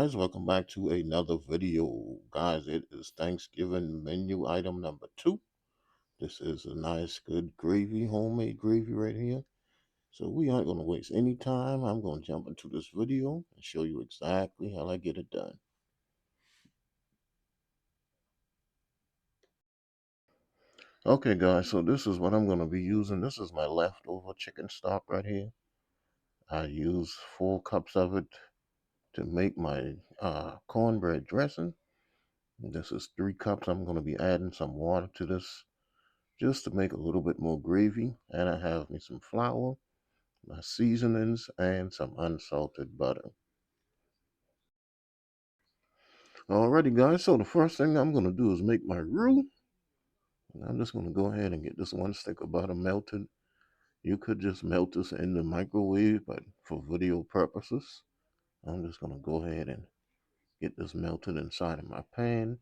guys, welcome back to another video. Guys, it is Thanksgiving menu item number 2. This is a nice good gravy, homemade gravy right here. So we aren't going to waste any time. I'm going to jump into this video and show you exactly how I get it done. Okay guys, so this is what I'm going to be using. This is my leftover chicken stock right here. I use 4 cups of it to make my cornbread dressing. This is 3 cups. I'm going to be adding some water to this just to make a little bit more gravy. And I have me some flour, my seasonings, and some unsalted butter. Alrighty guys, so the first thing I'm going to do is make my roux. And I'm just going to go ahead and get this 1 stick of butter melted. You could just melt this in the microwave, but for video purposes, I'm just going to go ahead and get this melted inside of my pan.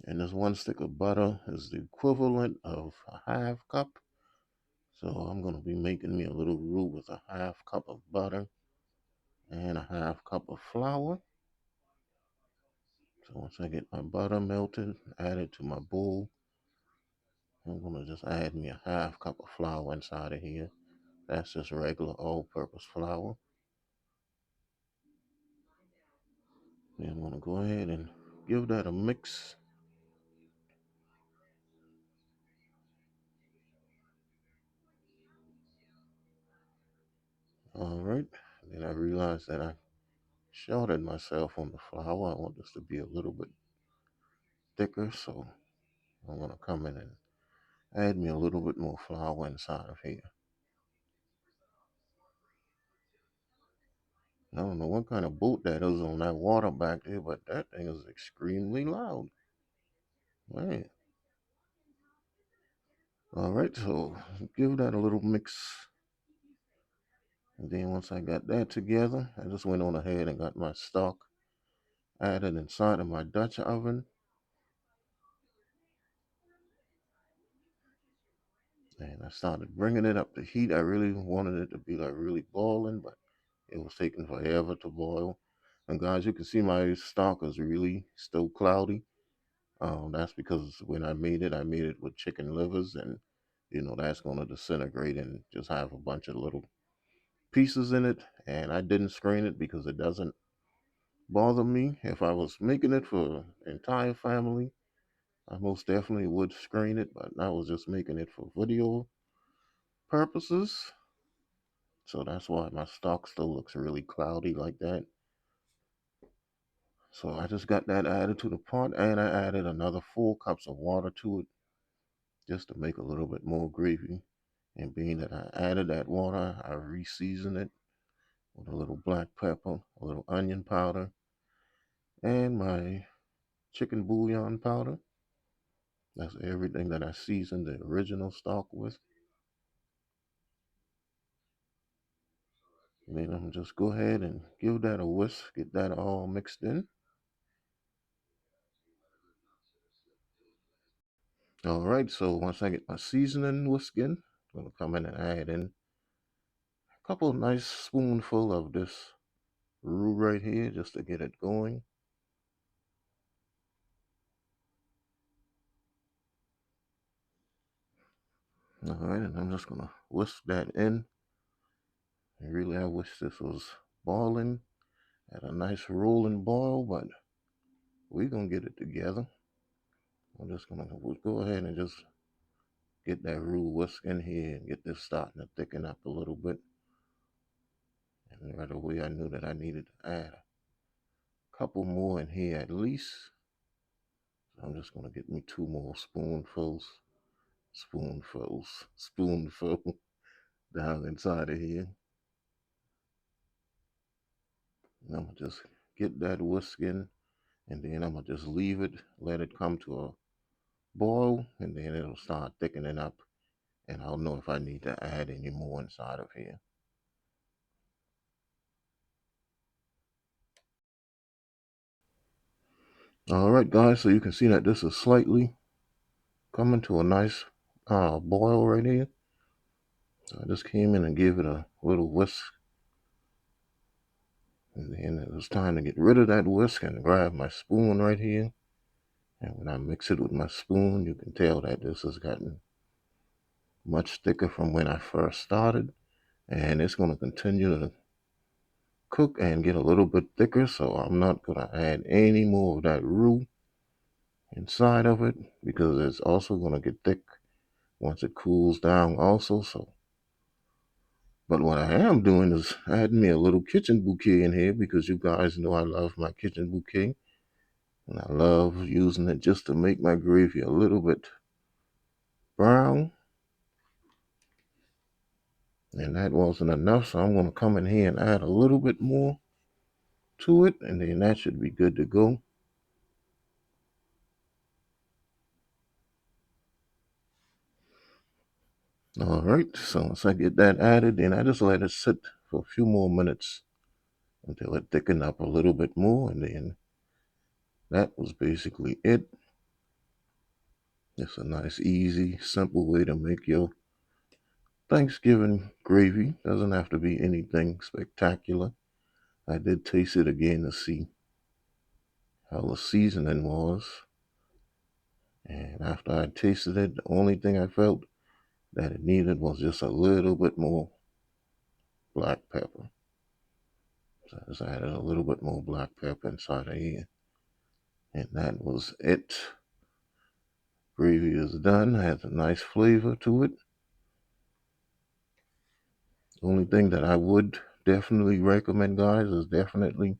And this 1 stick of butter is the equivalent of a half cup. So I'm going to be making me a little roux with a half cup of butter and a half cup of flour. So once I get my butter melted, add it to my bowl. I'm going to just add me a half cup of flour inside of here. That's just regular all-purpose flour. Then I'm going to go ahead and give that a mix. All right. Then I realized that I shorted myself on the flour. I want this to be a little bit thicker, so I'm going to come in and add me a little bit more flour inside of here. I don't know what kind of boat that is on that water back there, but that thing is extremely loud. Man. All right, so give that a little mix. And then once I got that together, I just went on ahead and got my stock added inside of my Dutch oven. And I started bringing it up to heat. I really wanted it to be like really boiling, but it was taking forever to boil. And guys, you can see my stock is really still cloudy. That's because when I made it with chicken livers, and that's going to disintegrate and just have a bunch of little pieces in it. And I didn't screen it because it doesn't bother me. If I was making it for entire family, I most definitely would screen it, but I was just making it for video purposes. So that's why my stock still looks really cloudy like that. So I just got that added to the pot, and I added another 4 cups of water to it just to make a little bit more gravy. And being that I added that water, I re-seasoned it with a little black pepper, a little onion powder, and my chicken bouillon powder. That's everything that I seasoned the original stock with. And then I'm just go ahead and give that a whisk, get that all mixed in. All right, so once I get my seasoning whisk in, I'm gonna come in and add in a couple nice spoonful of this roux right here just to get it going. All right, and I'm just gonna whisk that in. And really, I wish this was boiling at a nice rolling boil, but we're gonna get it together. I'm just gonna go ahead and just get that roux whisk in here and get this starting to thicken up a little bit. And right away, I knew that I needed to add a couple more in here at least. So I'm just gonna get me 2 more spoonful down inside of here. And I'm gonna just get that whisk in, and then I'm gonna just leave it, let it come to a boil, and then it'll start thickening up, and I'll know if I need to add any more inside of here. All right, guys, so you can see that this is slightly coming to a nice boil right here. So I just came in and gave it a little whisk And then it was time to get rid of that whisk and grab my spoon right here. And when I mix it with my spoon, you can tell that this has gotten much thicker from when I first started. And it's going to continue to cook and get a little bit thicker. So I'm not going to add any more of that roux inside of it because it's also going to get thick once it cools down also. But what I am doing is adding me a little kitchen bouquet in here because you guys know I love my kitchen bouquet. And I love using it just to make my gravy a little bit brown. And that wasn't enough, so I'm going to come in here and add a little bit more to it, and then that should be good to go. All right, so once I get that added, then I just let it sit for a few more minutes until it thickened up a little bit more, and then that was basically it. It's a nice, easy, simple way to make your Thanksgiving gravy. Doesn't have to be anything spectacular. I did taste it again to see how the seasoning was. And after I tasted it, the only thing I felt that it needed was just a little bit more black pepper. So I just added a little bit more black pepper inside of here. And that was it. Gravy is done, has a nice flavor to it. The only thing that I would definitely recommend, guys, is definitely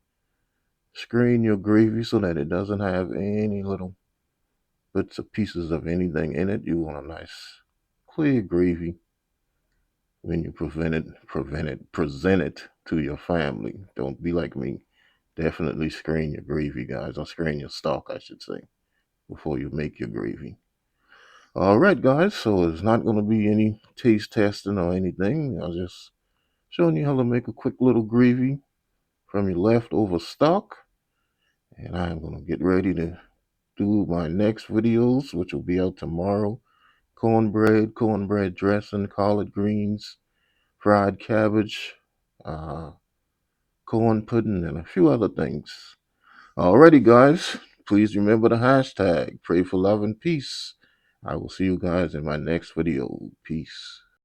strain your gravy so that it doesn't have any little bits or pieces of anything in it. You want a nice clear gravy when you present it to your family. Don't be like me. Definitely strain your gravy, guys, or strain your stock, I should say, before you make your gravy. All right, guys, so it's not going to be any taste testing or anything. I was just showing you how to make a quick little gravy from your leftover stock. And I'm going to get ready to do my next videos, which will be out tomorrow. Cornbread dressing, collard greens, fried cabbage, uh, corn pudding, and a few other things. Alrighty, guys, please remember the hashtag. Pray for love and peace. I will see you guys in my next video. Peace.